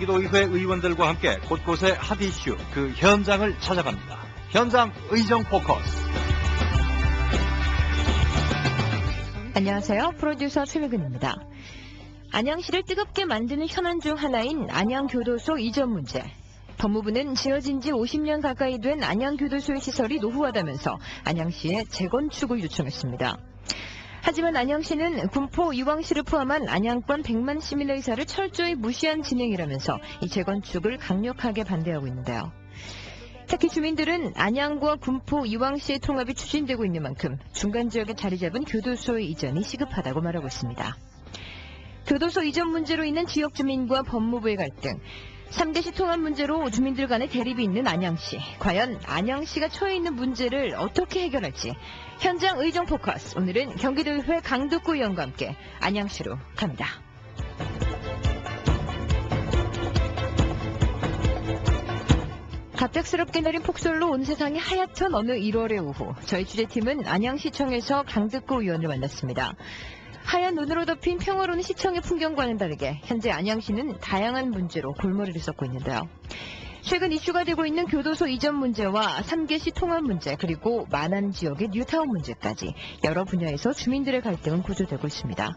경기도의회 의원들과 함께 곳곳의 핫 이슈, 그 현장을 찾아갑니다. 현장 의정 포커스. 안녕하세요. 프로듀서 최미근입니다. 안양시를 뜨겁게 만드는 현안 중 하나인 안양교도소 이전 문제. 법무부는 지어진 지 50년 가까이 된 안양교도소의 시설이 노후하다면서 안양시에 재건축을 요청했습니다. 하지만 안양시는 군포 이왕시를 포함한 안양권 100만 시민의 의사를 철저히 무시한 진행이라면서 이 재건축을 강력하게 반대하고 있는데요. 특히 주민들은 안양과 군포 이왕시의 통합이 추진되고 있는 만큼 중간 지역에 자리 잡은 교도소의 이전이 시급하다고 말하고 있습니다. 교도소 이전 문제로 인한 지역 주민과 법무부의 갈등, 3대시 통합 문제로 주민들 간의 대립이 있는 안양시. 과연 안양시가 처해 있는 문제를 어떻게 해결할지. 현장 의정 포커스. 오늘은 경기도의회 강덕구 의원과 함께 안양시로 갑니다. 갑작스럽게 내린 폭설로 온 세상이 하얗던 어느 1월의 오후. 저희 취재팀은 안양시청에서 강덕구 의원을 만났습니다. 하얀 눈으로 덮인 평화로운 시청의 풍경과는 다르게 현재 안양시는 다양한 문제로 골머리를 썩고 있는데요. 최근 이슈가 되고 있는 교도소 이전 문제와 3개시 통합 문제, 그리고 많은 지역의 뉴타운 문제까지 여러 분야에서 주민들의 갈등은 고조되고 있습니다.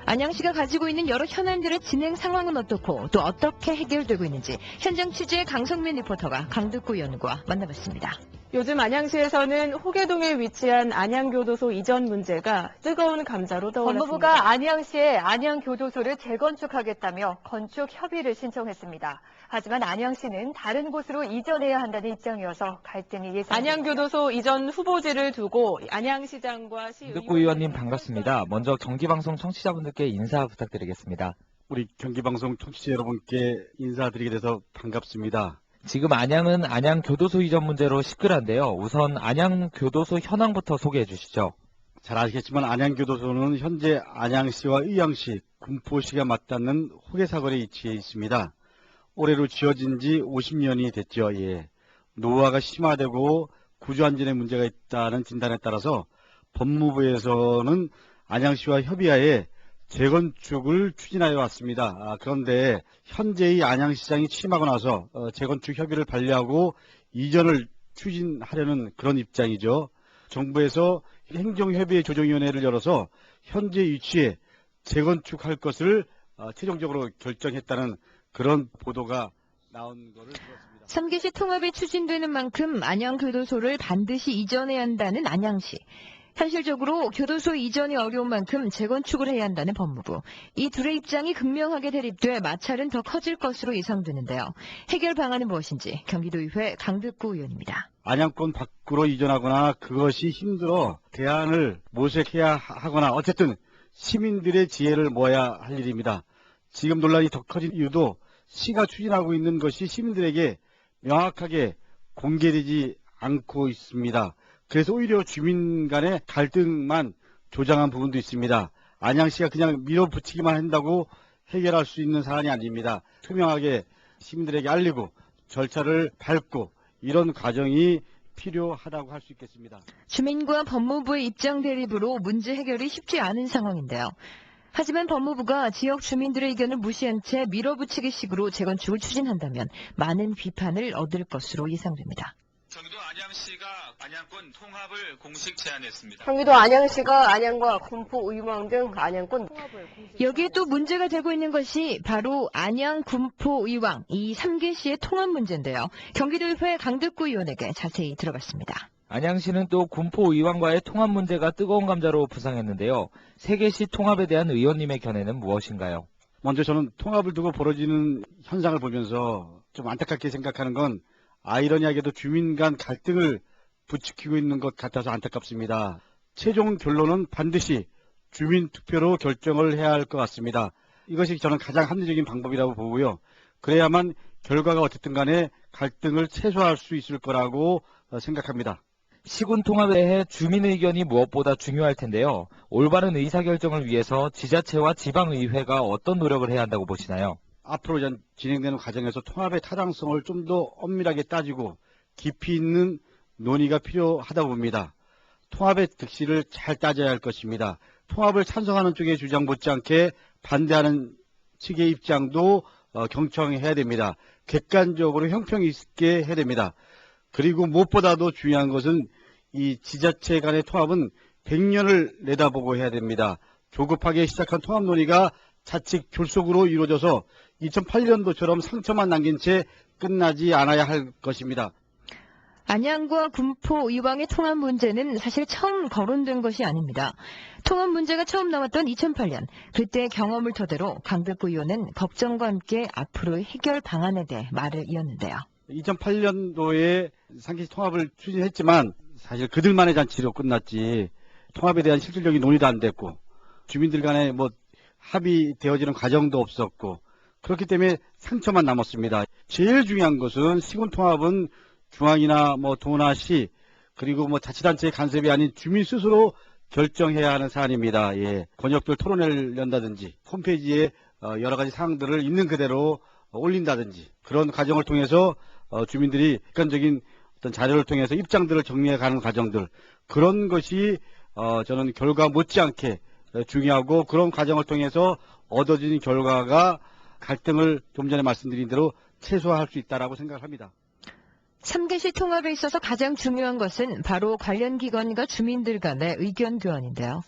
안양시가 가지고 있는 여러 현안들의 진행 상황은 어떻고 또 어떻게 해결되고 있는지 현장 취재의 강성민 리포터가 강덕구 의원과 만나봤습니다. 요즘 안양시에서는 호계동에 위치한 안양교도소 이전 문제가 뜨거운 감자로 떠올랐습니다. 법무부가 안양시에 안양교도소를 재건축하겠다며 건축 협의를 신청했습니다. 하지만 안양시는 다른 곳으로 이전해야 한다는 입장이어서 갈등이 예상됩니다. 안양교도소 이전 후보지를 두고 안양시장과 강덕구 의원님 반갑습니다. 먼저 경기방송 청취자분들께 인사 부탁드리겠습니다. 우리 경기방송 청취자 여러분께 인사드리게 돼서 반갑습니다. 지금 안양은 안양교도소 이전 문제로 시끌한데요. 우선 안양교도소 현황부터 소개해 주시죠. 잘 아시겠지만 안양교도소는 현재 안양시와 의왕시, 군포시가 맞닿는 호계사거리에 위치해 있습니다. 올해로 지어진 지 50년이 됐죠. 노후화가 심화되고 구조안전에 문제가 있다는 진단에 따라서 법무부에서는 안양시와 협의하에 재건축을 추진하여 왔습니다. 그런데 현재의 안양시장이 취임하고 나서 재건축 협의를 반려하고 이전을 추진하려는 그런 입장이죠. 정부에서 행정협의회 조정위원회를 열어서 현재 위치에 재건축할 것을 최종적으로 결정했다는 그런 보도가 나온 것을 들었습니다. 3개시 통합이 추진되는 만큼 안양교도소를 반드시 이전해야 한다는 안양시. 현실적으로 교도소 이전이 어려운 만큼 재건축을 해야 한다는 법무부. 이 둘의 입장이 극명하게 대립돼 마찰은 더 커질 것으로 예상되는데요. 해결 방안은 무엇인지 경기도의회 강덕구 의원입니다. 안양권 밖으로 이전하거나 그것이 힘들어 대안을 모색해야 하거나 어쨌든 시민들의 지혜를 모아야 할 일입니다. 지금 논란이 더 커진 이유도 시가 추진하고 있는 것이 시민들에게 명확하게 공개되지 않고 있습니다. 그래서 오히려 주민 간의 갈등만 조장한 부분도 있습니다. 안양시가 그냥 밀어붙이기만 한다고 해결할 수 있는 사안이 아닙니다. 투명하게 시민들에게 알리고 절차를 밟고 이런 과정이 필요하다고 할 수 있겠습니다. 주민과 법무부의 입장 대립으로 문제 해결이 쉽지 않은 상황인데요. 하지만 법무부가 지역 주민들의 의견을 무시한 채 밀어붙이기식으로 재건축을 추진한다면 많은 비판을 얻을 것으로 예상됩니다. 경기도 안양시가 안양권 통합을 공식 제안했습니다. 경기도 안양시가 안양과 군포, 의왕 등 안양권 통합을 여기에 또 문제가 되고 있는 것이 바로 안양, 군포, 의왕 이 3개시의 통합 문제인데요. 경기도의회 강덕구 의원에게 자세히 들어봤습니다. 안양시는 또 군포 의왕과의 통합 문제가 뜨거운 감자로 부상했는데요. 3개시 통합에 대한 의원님의 견해는 무엇인가요? 먼저 저는 통합을 두고 벌어지는 현상을 보면서 좀 안타깝게 생각하는 건 아이러니하게도 주민 간 갈등을 부추기고 있는 것 같아서 안타깝습니다. 최종 결론은 반드시 주민 투표로 결정을 해야 할 것 같습니다. 이것이 저는 가장 합리적인 방법이라고 보고요. 그래야만 결과가 어쨌든 간에 갈등을 최소화할 수 있을 거라고 생각합니다. 시군 통합에 대해 주민 의견이 무엇보다 중요할 텐데요. 올바른 의사결정을 위해서 지자체와 지방의회가 어떤 노력을 해야 한다고 보시나요? 앞으로 진행되는 과정에서 통합의 타당성을 좀 더 엄밀하게 따지고 깊이 있는 논의가 필요하다고 봅니다. 통합의 득실을 잘 따져야 할 것입니다. 통합을 찬성하는 쪽의 주장 못지않게 반대하는 측의 입장도 경청해야 됩니다. 객관적으로 형평 있게 해야 됩니다. 그리고 무엇보다도 중요한 것은 이 지자체 간의 통합은 100년을 내다보고 해야 됩니다. 조급하게 시작한 통합 논의가 자칫 졸속으로 이루어져서 2008년도처럼 상처만 남긴 채 끝나지 않아야 할 것입니다. 안양과 군포 이왕의 통합 문제는 사실 처음 거론된 것이 아닙니다. 통합 문제가 처음 나왔던 2008년, 그때 경험을 토대로 강덕구 의원은 걱정과 함께 앞으로의 해결 방안에 대해 말을 이었는데요. 2008년도에 상기시 통합을 추진했지만 사실 그들만의 잔치로 끝났지 통합에 대한 실질적인 논의도 안 됐고 주민들 간에 합의되어지는 과정도 없었고 그렇기 때문에 상처만 남았습니다. 제일 중요한 것은 시군 통합은 중앙이나 도나 시 그리고 자치단체의 간섭이 아닌 주민 스스로 결정해야 하는 사안입니다. 예. 권역별 토론회를 연다든지 홈페이지에 여러 가지 사항들을 있는 그대로 올린다든지 그런 과정을 통해서 주민들이 객관적인 어떤 자료를 통해서 입장들을 정리해가는 과정들 그런 것이 저는 결과 못지않게 중요하고 그런 과정을 통해서 얻어진 결과가 갈등을 좀 전에 말씀드린 대로 최소화할 수 있다라고 생각합니다. 3개시 통합에 있어서 가장 중요한 것은 바로 관련 기관과 주민들 간의 의견 교환인데요.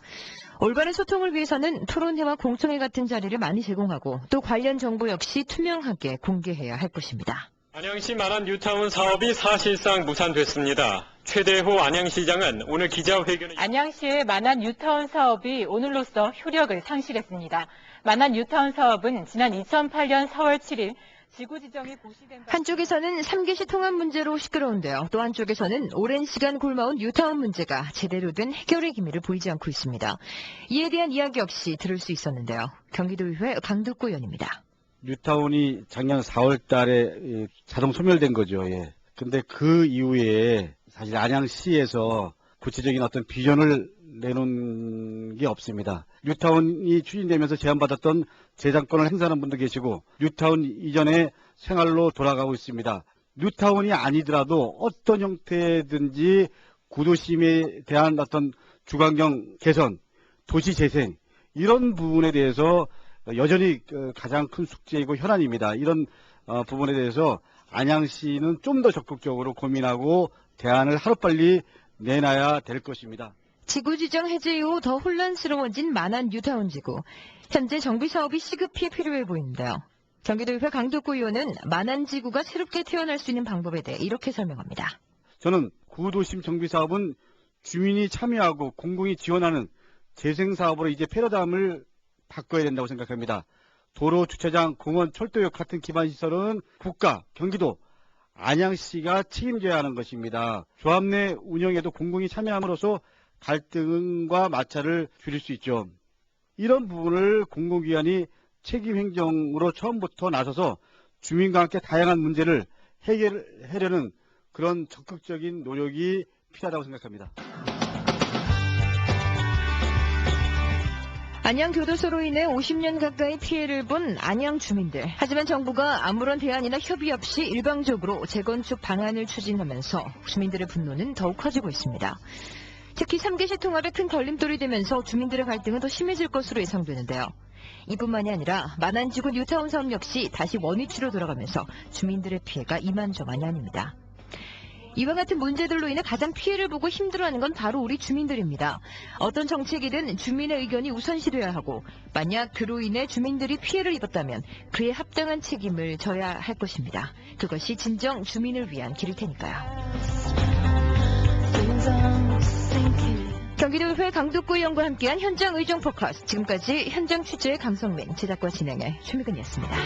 올바른 소통을 위해서는 토론회와 공청회 같은 자리를 많이 제공하고 또 관련 정보 역시 투명하게 공개해야 할 것입니다. 안양시 만안 뉴타운 사업이 사실상 무산됐습니다. 최대호 안양시장은 오늘 기자회견에 안양시의 만안 뉴타운 사업이 오늘로써 효력을 상실했습니다. 만안 뉴타운 사업은 지난 2008년 4월 7일 지구 지정이 고시된 한쪽에서는 3개시 통합 문제로 시끄러운데요. 또 한쪽에서는 오랜 시간 골마온 뉴타운 문제가 제대로 된 해결의 기미를 보이지 않고 있습니다. 이에 대한 이야기 없이 들을 수 있었는데요. 경기도의회 강덕구 의원입니다. 뉴타운이 작년 4월 달에 자동 소멸된 거죠. 예. 근데 그 이후에 사실 안양시에서 구체적인 어떤 비전을 내놓은 게 없습니다. 뉴타운이 추진되면서 제안받았던 재장권을 행사하는 분도 계시고 뉴타운 이전의 생활로 돌아가고 있습니다. 뉴타운이 아니더라도 어떤 형태든지 구도심에 대한 어떤 주관경 개선, 도시 재생 이런 부분에 대해서 여전히 가장 큰 숙제이고 현안입니다. 이런 부분에 대해서 안양시는 좀 더 적극적으로 고민하고 대안을 하루빨리 내놔야 될 것입니다. 지구지정 해제 이후 더 혼란스러워진 만안 뉴타운 지구. 현재 정비사업이 시급히 필요해 보이는데요. 경기도의회 강덕구 의원은 만안 지구가 새롭게 태어날 수 있는 방법에 대해 이렇게 설명합니다. 저는 구도심 정비사업은 주민이 참여하고 공공이 지원하는 재생사업으로 이제 패러다임을 바꿔야 된다고 생각합니다. 도로, 주차장, 공원, 철도역 같은 기반시설은 국가, 경기도, 안양시가 책임져야 하는 것입니다. 조합 내 운영에도 공공이 참여함으로써 갈등과 마찰을 줄일 수 있죠. 이런 부분을 공공기관이 책임행정으로 처음부터 나서서 주민과 함께 다양한 문제를 해결하려는 그런 적극적인 노력이 필요하다고 생각합니다. 안양 교도소로 인해 50년 가까이 피해를 본 안양 주민들. 하지만 정부가 아무런 대안이나 협의 없이 일방적으로 재건축 방안을 추진하면서 주민들의 분노는 더욱 커지고 있습니다. 특히 3개시 통합에 큰 걸림돌이 되면서 주민들의 갈등은 더 심해질 것으로 예상되는데요. 이뿐만이 아니라 만안지구 뉴타운 사업 역시 다시 원위치로 돌아가면서 주민들의 피해가 이만저만이 아닙니다. 이와 같은 문제들로 인해 가장 피해를 보고 힘들어하는 건 바로 우리 주민들입니다. 어떤 정책이든 주민의 의견이 우선시돼야 하고 만약 그로 인해 주민들이 피해를 입었다면 그에 합당한 책임을 져야 할 것입니다. 그것이 진정 주민을 위한 길일 테니까요. 경기도의회 강덕구 의원과 함께한 현장 의정 포커스. 지금까지 현장 취재의 강성민, 제작과 진행의 최미근이었습니다.